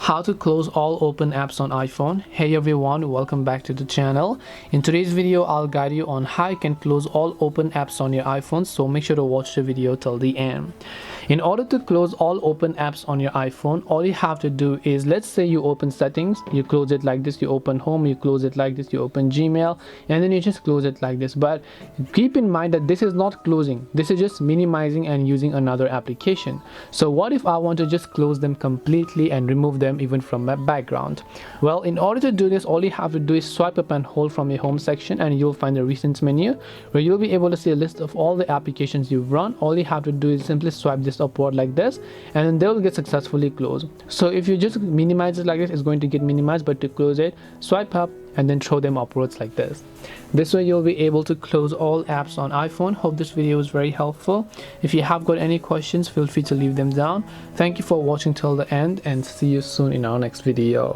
how to close all open apps on iPhone. Hey everyone, welcome back to the channel. In today's video I'll guide you on how you can close all open apps on your iPhone, so make sure to watch the video till the end. In order to close all open apps on your iPhone, all you have to do is, let's say you open settings, you close it like this, you open home, you close it like this, you open Gmail, and then you just close it like this. But keep in mind that this is not closing, this is just minimizing and using another application. So what if I want to just close them completely and remove them even from my background? Well, in order to do this, all you have to do is swipe up and hold from your home section, and you'll find the recent menu where you'll be able to see a list of all the applications you've run. All you have to do is simply swipe this upward like this, and then they will get successfully closed. So if you just minimize it like this, it's going to get minimized, but to close it, swipe up and then throw them upwards like this. This way you'll be able to close all apps on iPhone. Hope this video was very helpful. If you have got any questions, feel free to leave them down. Thank you for watching till the end, and see you soon in our next video.